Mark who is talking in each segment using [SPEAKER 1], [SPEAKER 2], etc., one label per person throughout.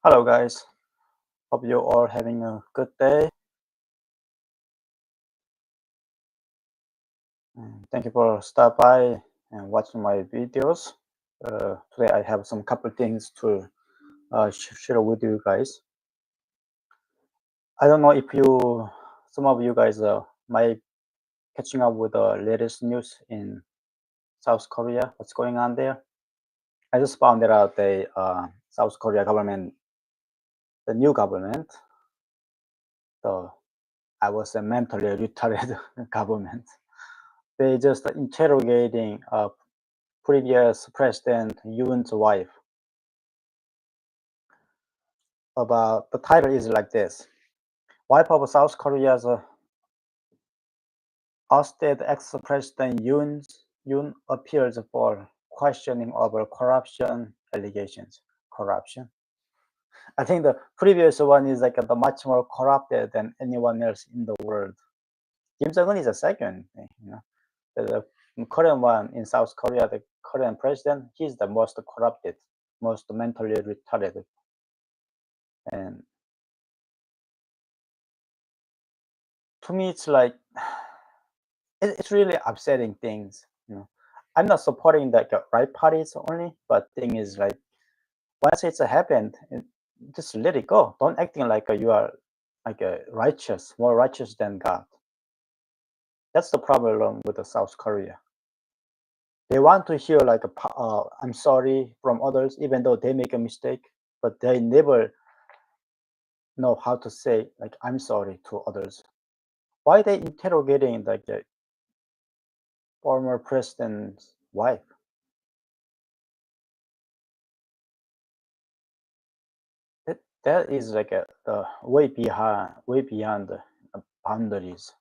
[SPEAKER 1] Hello, guys. Hope you all having a good day. And thank you for stop by and watching my videos. Today I have some couple things to share with you guys. I don't know if some of you guys might catching up with the latest news in South Korea. What's going on there? I just found it out the South Korea government, the new government, the I was a mentally retarded government. They just interrogating previous President Yoon's wife. About the title is like this: Wife of South Korea's ousted ex-President Yoon appears for questioning over corruption allegations. Corruption. I think the previous one is like the much more corrupted than anyone else in the world. Kim Jong Un is a second, the current one in South Korea, the current president, he's the most corrupted, most mentally retarded, and to me, it's like it's really upsetting things. I'm not supporting like the right parties only, but thing is like once it's happened, just let it go. Don't acting like you are like a righteous, more righteous than God. That's the problem with the South Korea. They want to hear like I'm sorry from others, even though they make a mistake, but they never know how to say like I'm sorry to others. Why they interrogating like the former president's wife? That is like way beyond the boundaries.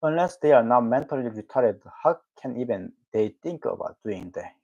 [SPEAKER 1] Unless they are not mentally retarded, how can even they think about doing that?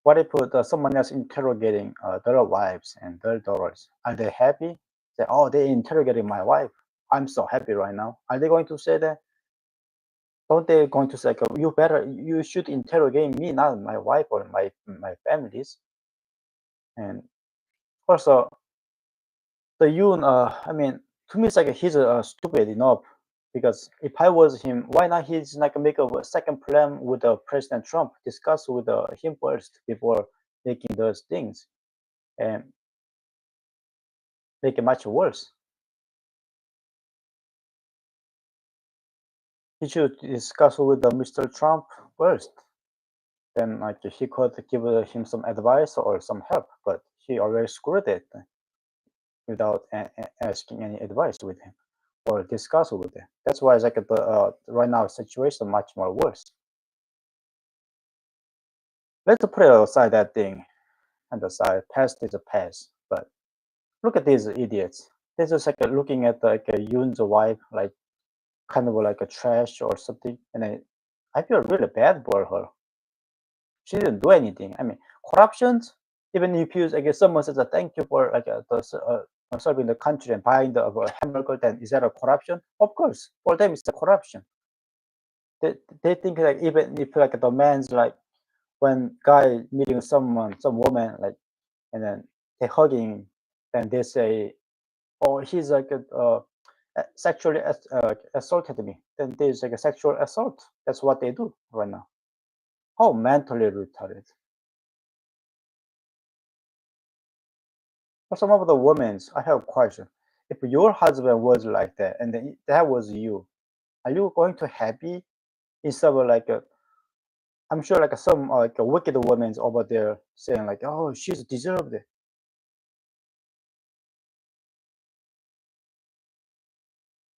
[SPEAKER 1] What if someone else interrogating their wives and their daughters? Are they happy? Say, oh, they interrogating my wife. I'm so happy right now. Are they going to say that? Don't they going to say, like, you should interrogate me, not my wife or my families? And also, the Yoon, I mean, to me, it's like he's stupid enough because if I was him, why not he's like make a second plan with President Trump, discuss with him first before making those things and make it much worse. He should discuss with Mr. Trump first. Then like he could give him some advice or some help, but he already screwed it without asking any advice with him or discuss with him. That's why it's like right now situation much more worse. Let's put aside that thing and aside. Past is a past. But look at these idiots. They're just like looking at like a Yoon's wife, like kind of like a trash or something, and I feel really bad for her. She didn't do anything. I mean, corruptions. Even if you, I guess, someone says a thank you for like serving the country and buying the hamburger, then is that a corruption? Of course, for them it's a corruption. They think like even if like the man's like when guy meeting someone, some woman, like, and then they hugging, and they say, "Oh, he's like sexually assaulted me." Then there's like a sexual assault. That's what they do right now. How mentally retarded. For some of the women's, I have a question. If your husband was like that, and then that was you, are you going to happy instead of like I'm sure like some like a wicked women's over there saying like, "Oh, she's deserved it."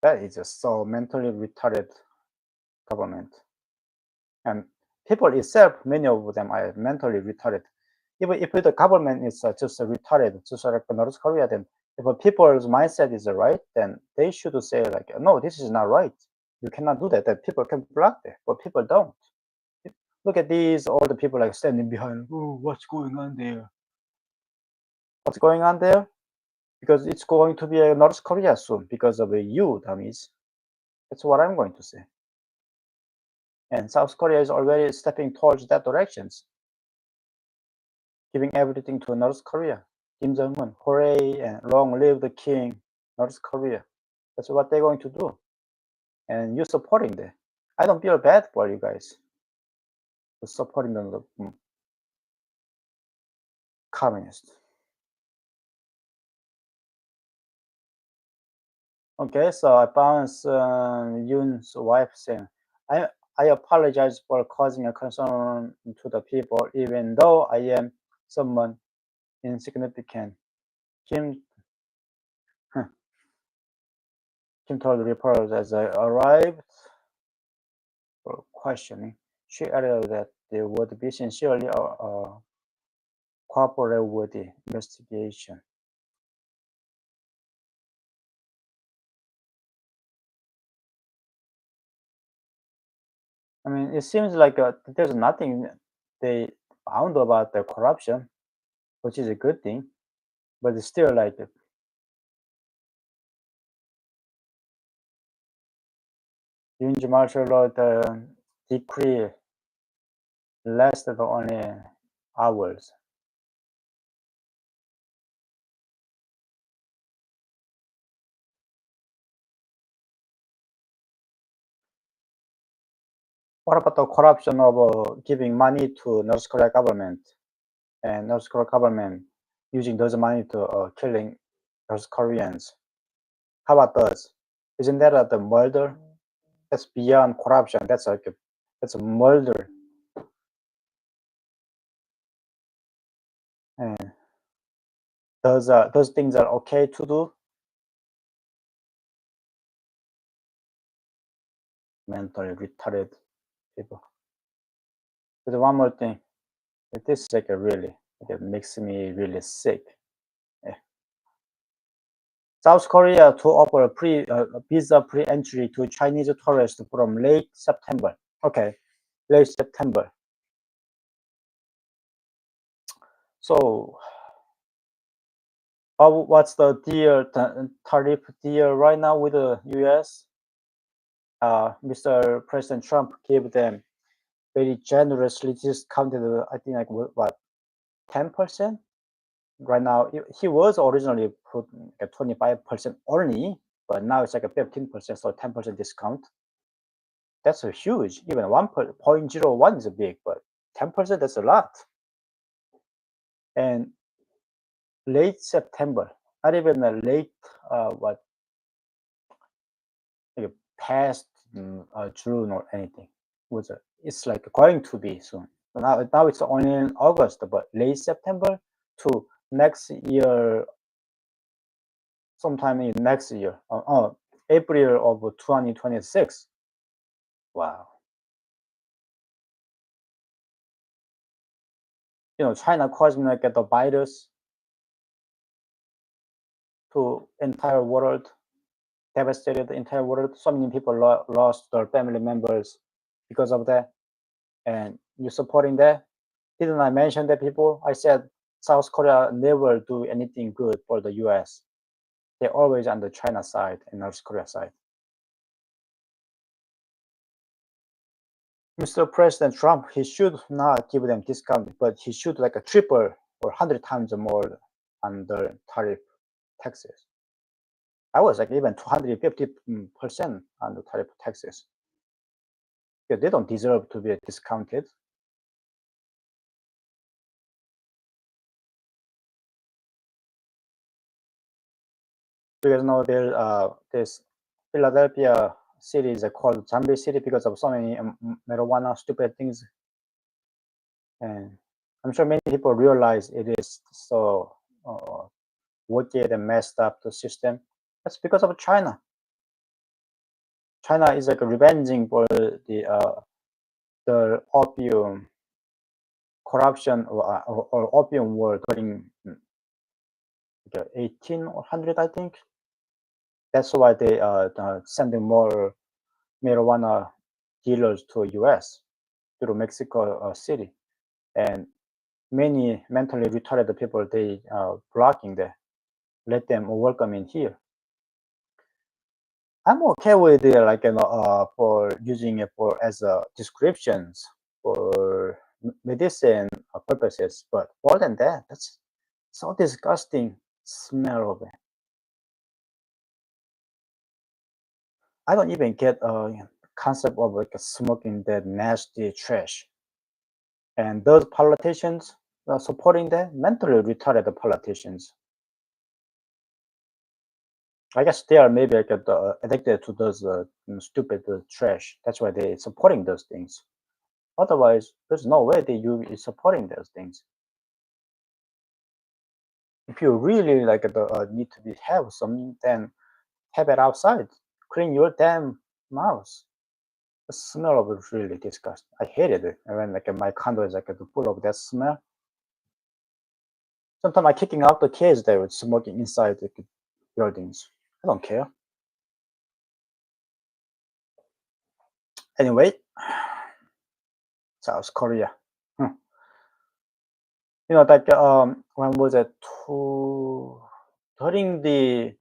[SPEAKER 1] That is just so mentally retarded government. And people itself, many of them are mentally retarded. Even if the government is just retarded, just like North Korea, then if people's mindset is right, then they should say like, no, this is not right. You cannot do that. That people can block that, but people don't. Look at these, all the people like standing behind. Oh, what's going on there? What's going on there? Because it's going to be a North Korea soon because of you, dummies. That's what I'm going to say. And South Korea is already stepping towards that directions. giving everything to North Korea. Kim Jong-un, hooray, and long live the king, North Korea. That's what they're going to do. And you're supporting them. I don't feel bad for you guys for supporting the communists. Okay, so I found Yoon's wife saying, I apologize for causing a concern to the people, even though I am someone insignificant. Kim, Kim told reporters as I arrived for questioning. She added that they would be sincerely cooperate with the investigation. I mean, it seems like there's nothing they found about the corruption, which is a good thing, but it's still like Yunji martial law, the decree lasted only hours. What about the corruption of giving money to North Korea government and North Korea government using those money to killing North Koreans? How about those? Isn't that the murder? That's beyond corruption. That's that's a murder. And those things are okay to do. Mentally retarded people. There's one more thing. This is like it makes me really sick. Yeah. South Korea to offer visa free entry to Chinese tourists from late September. Okay, late September. So, what's the deal, tariff deal right now with the U.S.? Mr. President Trump gave them very generously discounted. I think like what 10%. Right now, he was originally put at 25% only, but now it's like a 15%, so 10% discount. That's a huge. Even 1.01 is big, but 10% that's a lot. And late September, not even a late like past June or anything. It's like going to be soon. Now it's only in August, but late September to next year, sometime in next year, April of 2026. Wow. China causing like the virus to entire world, devastated the entire world. So many people lost their family members because of that. And you supporting that? Didn't I mention that people? I said South Korea never do anything good for the US. They're always on the China side and North Korea side. Mr. President Trump, he should not give them discount, but he should like a triple or 100 times more on the tariff taxes. I was like even 250% on the tariff taxes. Yeah, they don't deserve to be discounted. Because now this Philadelphia city is called Zombie City because of so many marijuana stupid things, and I'm sure many people realize it is so wicked and messed up the system. That's because of China. China is like revenging for the opium corruption or opium war during the 1800, I think. That's why they are sending more marijuana dealers to US through Mexico City, and many mentally retarded people they blocking that, let them welcome in here. I'm okay with it, like for using it for as descriptions for medicine purposes, but more than that, that's so disgusting smell of it. I don't even get a concept of like smoking that nasty trash. And those politicians supporting that, mentally retarded politicians. I guess they are maybe like addicted to those stupid trash. That's why they're supporting those things. Otherwise, there's no way that you is supporting those things. If you really like need to have some, then have it outside. Clean your damn mouth. The smell of it is really disgusting. I hated it. And when like my condo is like full of that smell. Sometimes I'm kicking out the kids that were smoking inside the buildings. I don't care. Anyway, South Korea. You know, like when was it? During the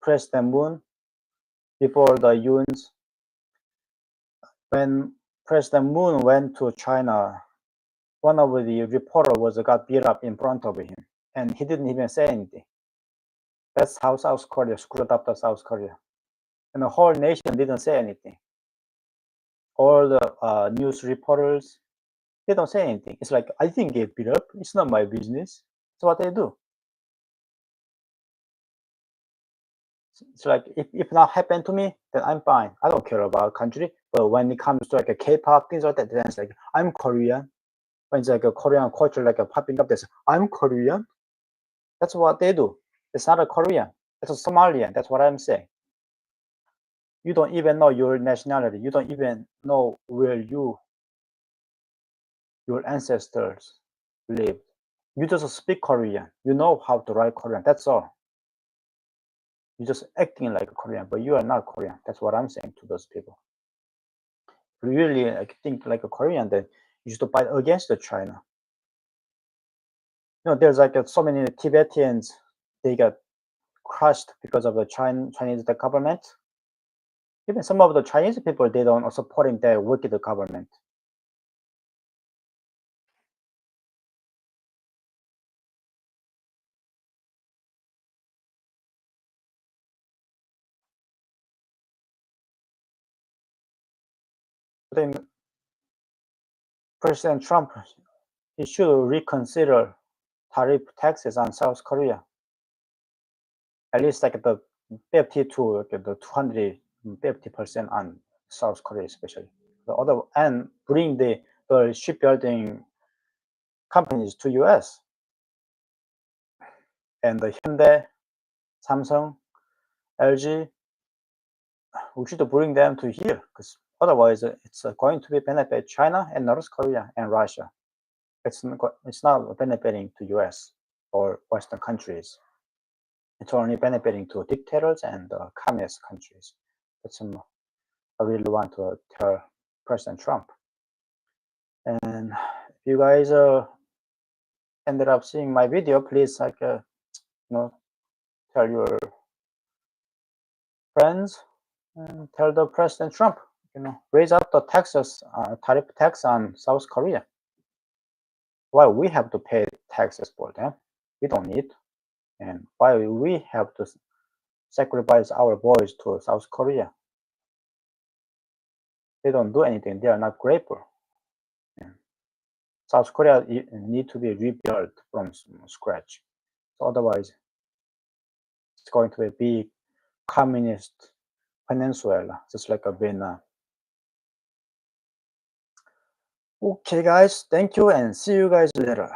[SPEAKER 1] President Moon, before the Yoon's, when President Moon went to China, one of the reporter got beat up in front of him, and he didn't even say anything. That's how South Korea screwed up the South Korea, and the whole nation didn't say anything. All the news reporters, they don't say anything. It's like, I didn't get beat up. It's not my business. That's what they do. It's like, if not happened to me, then I'm fine. I don't care about country. But when it comes to like a K-pop, things like that, then it's like, I'm Korean. When it's like a Korean culture like a popping up, this I'm Korean. That's what they do. It's not a Korean. It's a Somalian. That's what I'm saying. You don't even know your nationality. You don't even know where your ancestors lived. You just speak Korean. You know how to write Korean. That's all. You're just acting like a Korean, but you are not Korean. That's what I'm saying to those people. If you really think like a Korean, then you should fight against China. You know, there's like so many Tibetans, they got crushed because of the Chinese government. Even some of the Chinese people, they don't supporting their wicked government. Then President Trump, he should reconsider tariff taxes on South Korea. At least like the 50 to the 250% on South Korea, especially. The other, and bring the shipbuilding companies to US. And the Hyundai, Samsung, LG, we should bring them to here, because otherwise it's going to be benefit China and North Korea and Russia. It's not benefiting to US or Western countries. It's only benefiting to dictators and communist countries. That's I really want to tell President Trump. And if you guys ended up seeing my video, please tell your friends and tell the President Trump, raise up the taxes, tariff tax on South Korea. Why we have to pay taxes for them? We don't need. And why we have to sacrifice our boys to South Korea? They don't do anything. They are not grateful. And South Korea need to be rebuilt from scratch. So otherwise, it's going to be a big communist peninsula, just like a Vietnam. Okay, guys, thank you, and see you guys later.